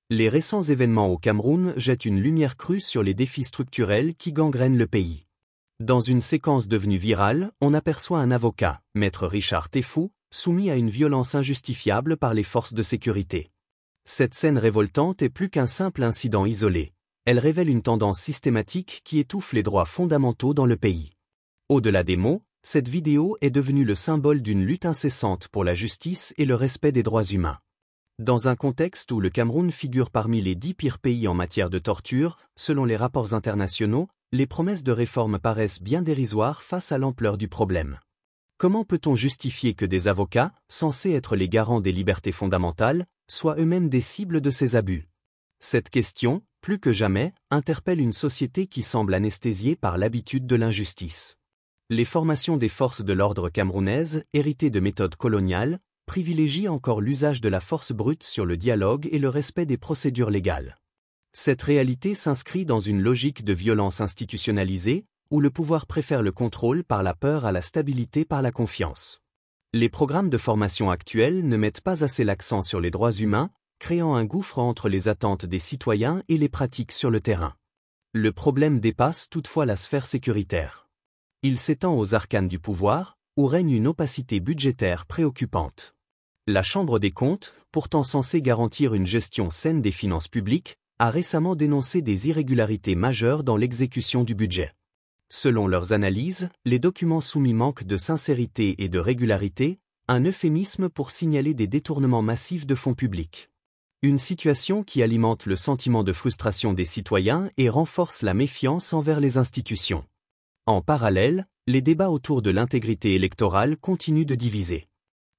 Les récents événements au Cameroun jettent une lumière crue sur les défis structurels qui gangrènent le pays. Dans une séquence devenue virale, on aperçoit un avocat, Maître Richard Teffou, soumis à une violence injustifiable par les forces de sécurité. Cette scène révoltante est plus qu'un simple incident isolé. Elle révèle une tendance systématique qui étouffe les droits fondamentaux dans le pays. Au-delà des mots, cette vidéo est devenue le symbole d'une lutte incessante pour la justice et le respect des droits humains. Dans un contexte où le Cameroun figure parmi les 10 pires pays en matière de torture, selon les rapports internationaux, les promesses de réforme paraissent bien dérisoires face à l'ampleur du problème. Comment peut-on justifier que des avocats, censés être les garants des libertés fondamentales, soient eux-mêmes des cibles de ces abus? Cette question, plus que jamais, interpelle une société qui semble anesthésiée par l'habitude de l'injustice. Les formations des forces de l'ordre camerounaises, héritées de méthodes coloniales, privilégient encore l'usage de la force brute sur le dialogue et le respect des procédures légales. Cette réalité s'inscrit dans une logique de violence institutionnalisée, où le pouvoir préfère le contrôle par la peur à la stabilité par la confiance. Les programmes de formation actuels ne mettent pas assez l'accent sur les droits humains, créant un gouffre entre les attentes des citoyens et les pratiques sur le terrain. Le problème dépasse toutefois la sphère sécuritaire. Il s'étend aux arcanes du pouvoir, où règne une opacité budgétaire préoccupante. La Chambre des comptes, pourtant censée garantir une gestion saine des finances publiques, a récemment dénoncé des irrégularités majeures dans l'exécution du budget. Selon leurs analyses, les documents soumis manquent de sincérité et de régularité, un euphémisme pour signaler des détournements massifs de fonds publics. Une situation qui alimente le sentiment de frustration des citoyens et renforce la méfiance envers les institutions. En parallèle, les débats autour de l'intégrité électorale continuent de diviser.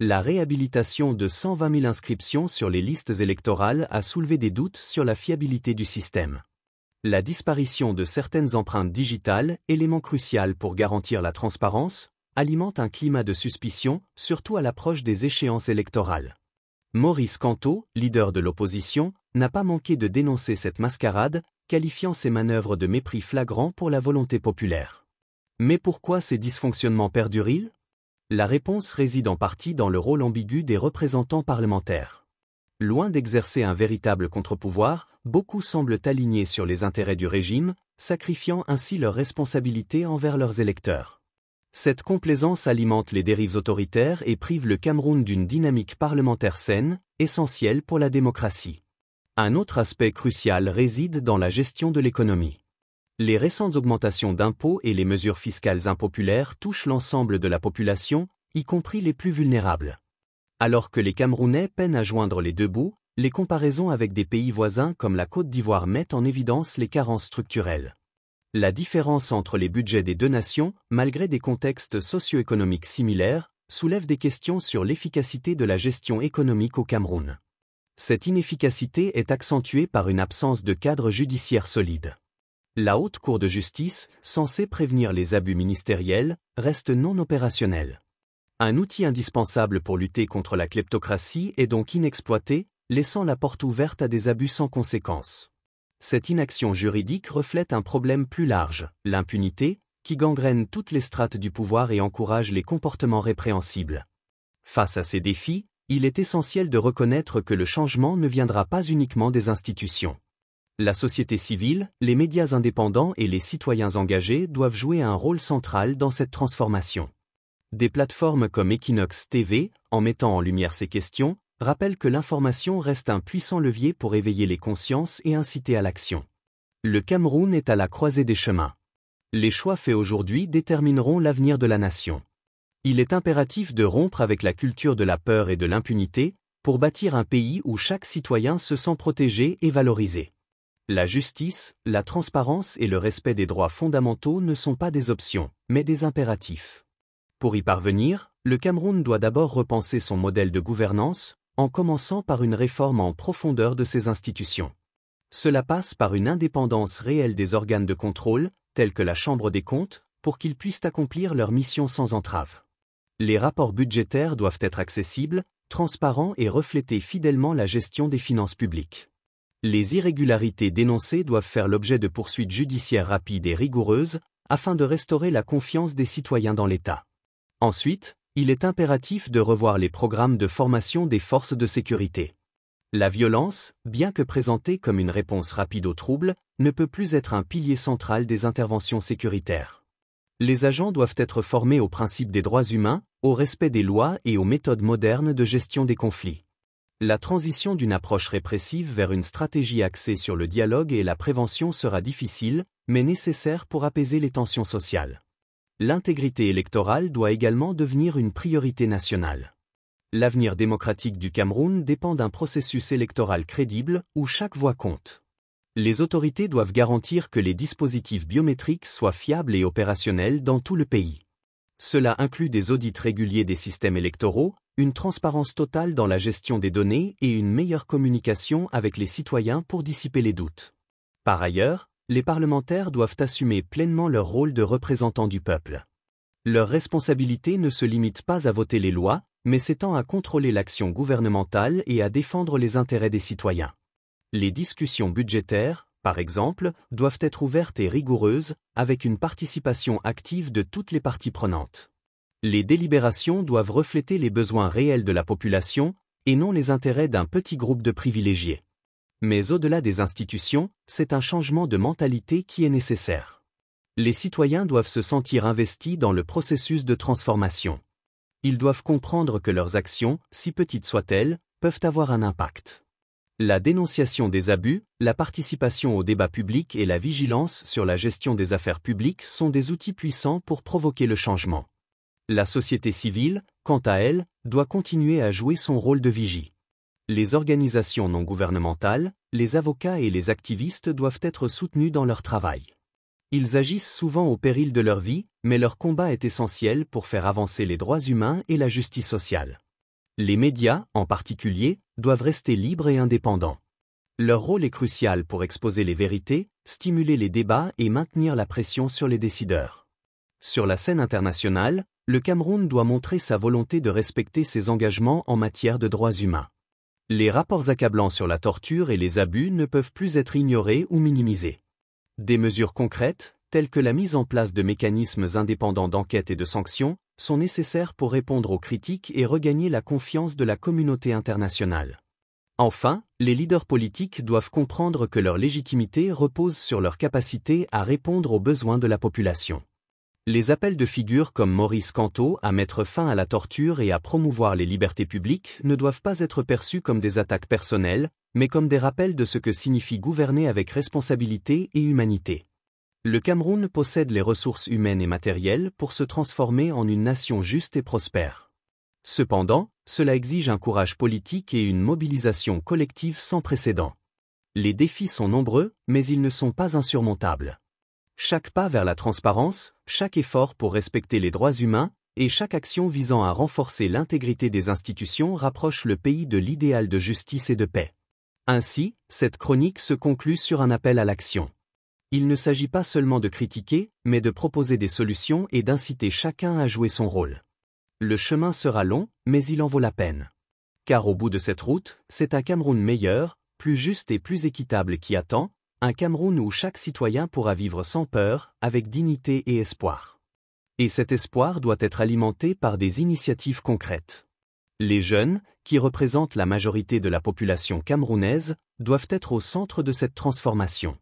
La réhabilitation de 120 000 inscriptions sur les listes électorales a soulevé des doutes sur la fiabilité du système. La disparition de certaines empreintes digitales, élément crucial pour garantir la transparence, alimente un climat de suspicion, surtout à l'approche des échéances électorales. Maurice Kamto, leader de l'opposition, n'a pas manqué de dénoncer cette mascarade, qualifiant ces manœuvres de mépris flagrant pour la volonté populaire. Mais pourquoi ces dysfonctionnements perdurent-ils ? La réponse réside en partie dans le rôle ambigu des représentants parlementaires. Loin d'exercer un véritable contre-pouvoir, beaucoup semblent alignés sur les intérêts du régime, sacrifiant ainsi leurs responsabilités envers leurs électeurs. Cette complaisance alimente les dérives autoritaires et prive le Cameroun d'une dynamique parlementaire saine, essentielle pour la démocratie. Un autre aspect crucial réside dans la gestion de l'économie. Les récentes augmentations d'impôts et les mesures fiscales impopulaires touchent l'ensemble de la population, y compris les plus vulnérables. Alors que les Camerounais peinent à joindre les deux bouts, les comparaisons avec des pays voisins comme la Côte d'Ivoire mettent en évidence les carences structurelles. La différence entre les budgets des deux nations, malgré des contextes socio-économiques similaires, soulève des questions sur l'efficacité de la gestion économique au Cameroun. Cette inefficacité est accentuée par une absence de cadre judiciaire solide. La Haute Cour de justice, censée prévenir les abus ministériels, reste non opérationnelle. Un outil indispensable pour lutter contre la kleptocratie est donc inexploité, laissant la porte ouverte à des abus sans conséquence. Cette inaction juridique reflète un problème plus large, l'impunité, qui gangrène toutes les strates du pouvoir et encourage les comportements répréhensibles. Face à ces défis, il est essentiel de reconnaître que le changement ne viendra pas uniquement des institutions. La société civile, les médias indépendants et les citoyens engagés doivent jouer un rôle central dans cette transformation. Des plateformes comme Equinox TV, en mettant en lumière ces questions, rappellent que l'information reste un puissant levier pour éveiller les consciences et inciter à l'action. Le Cameroun est à la croisée des chemins. Les choix faits aujourd'hui détermineront l'avenir de la nation. Il est impératif de rompre avec la culture de la peur et de l'impunité, pour bâtir un pays où chaque citoyen se sent protégé et valorisé. La justice, la transparence et le respect des droits fondamentaux ne sont pas des options, mais des impératifs. Pour y parvenir, le Cameroun doit d'abord repenser son modèle de gouvernance, en commençant par une réforme en profondeur de ses institutions. Cela passe par une indépendance réelle des organes de contrôle, tels que la Chambre des comptes, pour qu'ils puissent accomplir leur mission sans entrave. Les rapports budgétaires doivent être accessibles, transparents et refléter fidèlement la gestion des finances publiques. Les irrégularités dénoncées doivent faire l'objet de poursuites judiciaires rapides et rigoureuses, afin de restaurer la confiance des citoyens dans l'État. Ensuite, il est impératif de revoir les programmes de formation des forces de sécurité. La violence, bien que présentée comme une réponse rapide aux troubles, ne peut plus être un pilier central des interventions sécuritaires. Les agents doivent être formés aux principes des droits humains, au respect des lois et aux méthodes modernes de gestion des conflits. La transition d'une approche répressive vers une stratégie axée sur le dialogue et la prévention sera difficile, mais nécessaire pour apaiser les tensions sociales. L'intégrité électorale doit également devenir une priorité nationale. L'avenir démocratique du Cameroun dépend d'un processus électoral crédible où chaque voix compte. Les autorités doivent garantir que les dispositifs biométriques soient fiables et opérationnels dans tout le pays. Cela inclut des audits réguliers des systèmes électoraux, une transparence totale dans la gestion des données et une meilleure communication avec les citoyens pour dissiper les doutes. Par ailleurs, les parlementaires doivent assumer pleinement leur rôle de représentants du peuple. Leur responsabilité ne se limite pas à voter les lois, mais s'étend à contrôler l'action gouvernementale et à défendre les intérêts des citoyens. Les discussions budgétaires, par exemple, doivent être ouvertes et rigoureuses, avec une participation active de toutes les parties prenantes. Les délibérations doivent refléter les besoins réels de la population, et non les intérêts d'un petit groupe de privilégiés. Mais au-delà des institutions, c'est un changement de mentalité qui est nécessaire. Les citoyens doivent se sentir investis dans le processus de transformation. Ils doivent comprendre que leurs actions, si petites soient-elles, peuvent avoir un impact. La dénonciation des abus, la participation au débat public et la vigilance sur la gestion des affaires publiques sont des outils puissants pour provoquer le changement. La société civile, quant à elle, doit continuer à jouer son rôle de vigie. Les organisations non gouvernementales, les avocats et les activistes doivent être soutenus dans leur travail. Ils agissent souvent au péril de leur vie, mais leur combat est essentiel pour faire avancer les droits humains et la justice sociale. Les médias, en particulier, doivent rester libres et indépendants. Leur rôle est crucial pour exposer les vérités, stimuler les débats et maintenir la pression sur les décideurs. Sur la scène internationale, le Cameroun doit montrer sa volonté de respecter ses engagements en matière de droits humains. Les rapports accablants sur la torture et les abus ne peuvent plus être ignorés ou minimisés. Des mesures concrètes, telles que la mise en place de mécanismes indépendants d'enquête et de sanctions, sont nécessaires pour répondre aux critiques et regagner la confiance de la communauté internationale. Enfin, les leaders politiques doivent comprendre que leur légitimité repose sur leur capacité à répondre aux besoins de la population. Les appels de figures comme Maurice Kamto à mettre fin à la torture et à promouvoir les libertés publiques ne doivent pas être perçus comme des attaques personnelles, mais comme des rappels de ce que signifie gouverner avec responsabilité et humanité. Le Cameroun possède les ressources humaines et matérielles pour se transformer en une nation juste et prospère. Cependant, cela exige un courage politique et une mobilisation collective sans précédent. Les défis sont nombreux, mais ils ne sont pas insurmontables. Chaque pas vers la transparence, chaque effort pour respecter les droits humains, et chaque action visant à renforcer l'intégrité des institutions rapproche le pays de l'idéal de justice et de paix. Ainsi, cette chronique se conclut sur un appel à l'action. Il ne s'agit pas seulement de critiquer, mais de proposer des solutions et d'inciter chacun à jouer son rôle. Le chemin sera long, mais il en vaut la peine. Car au bout de cette route, c'est un Cameroun meilleur, plus juste et plus équitable qui attend, un Cameroun où chaque citoyen pourra vivre sans peur, avec dignité et espoir. Et cet espoir doit être alimenté par des initiatives concrètes. Les jeunes, qui représentent la majorité de la population camerounaise, doivent être au centre de cette transformation.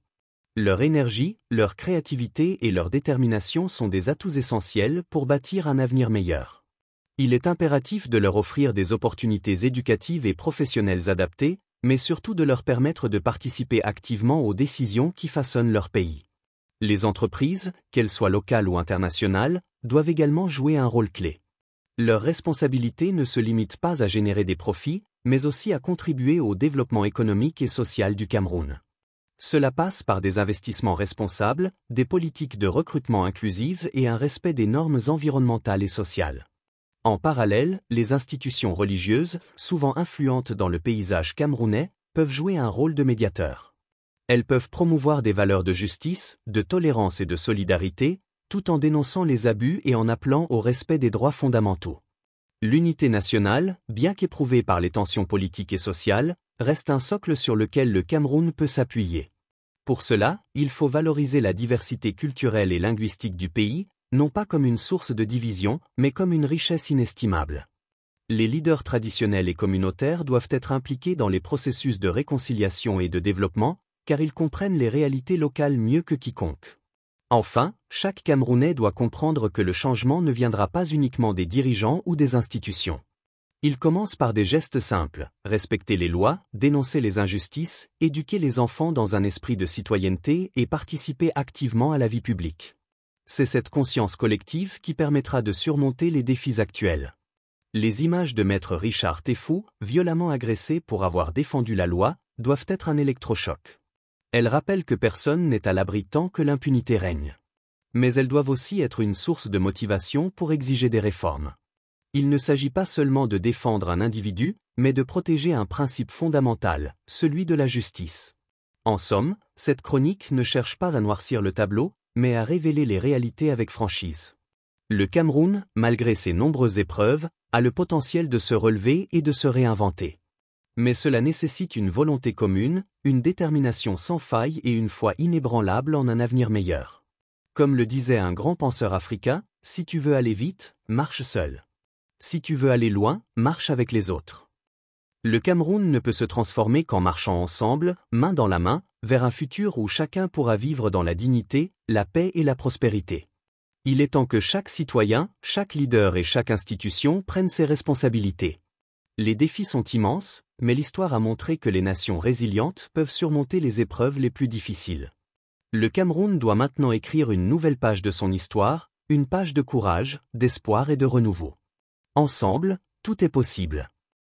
Leur énergie, leur créativité et leur détermination sont des atouts essentiels pour bâtir un avenir meilleur. Il est impératif de leur offrir des opportunités éducatives et professionnelles adaptées, mais surtout de leur permettre de participer activement aux décisions qui façonnent leur pays. Les entreprises, qu'elles soient locales ou internationales, doivent également jouer un rôle clé. Leur responsabilité ne se limite pas à générer des profits, mais aussi à contribuer au développement économique et social du Cameroun. Cela passe par des investissements responsables, des politiques de recrutement inclusives et un respect des normes environnementales et sociales. En parallèle, les institutions religieuses, souvent influentes dans le paysage camerounais, peuvent jouer un rôle de médiateur. Elles peuvent promouvoir des valeurs de justice, de tolérance et de solidarité, tout en dénonçant les abus et en appelant au respect des droits fondamentaux. L'unité nationale, bien qu'éprouvée par les tensions politiques et sociales, reste un socle sur lequel le Cameroun peut s'appuyer. Pour cela, il faut valoriser la diversité culturelle et linguistique du pays, non pas comme une source de division, mais comme une richesse inestimable. Les leaders traditionnels et communautaires doivent être impliqués dans les processus de réconciliation et de développement, car ils comprennent les réalités locales mieux que quiconque. Enfin, chaque Camerounais doit comprendre que le changement ne viendra pas uniquement des dirigeants ou des institutions. Il commence par des gestes simples, respecter les lois, dénoncer les injustices, éduquer les enfants dans un esprit de citoyenneté et participer activement à la vie publique. C'est cette conscience collective qui permettra de surmonter les défis actuels. Les images de maître Richard Teffou, violemment agressé pour avoir défendu la loi, doivent être un électrochoc. Elles rappellent que personne n'est à l'abri tant que l'impunité règne. Mais elles doivent aussi être une source de motivation pour exiger des réformes. Il ne s'agit pas seulement de défendre un individu, mais de protéger un principe fondamental, celui de la justice. En somme, cette chronique ne cherche pas à noircir le tableau, mais à révéler les réalités avec franchise. Le Cameroun, malgré ses nombreuses épreuves, a le potentiel de se relever et de se réinventer. Mais cela nécessite une volonté commune, une détermination sans faille et une foi inébranlable en un avenir meilleur. Comme le disait un grand penseur africain, si tu veux aller vite, marche seul. Si tu veux aller loin, marche avec les autres. Le Cameroun ne peut se transformer qu'en marchant ensemble, main dans la main, vers un futur où chacun pourra vivre dans la dignité, la paix et la prospérité. Il est temps que chaque citoyen, chaque leader et chaque institution prennent ses responsabilités. Les défis sont immenses, mais l'histoire a montré que les nations résilientes peuvent surmonter les épreuves les plus difficiles. Le Cameroun doit maintenant écrire une nouvelle page de son histoire, une page de courage, d'espoir et de renouveau. Ensemble, tout est possible.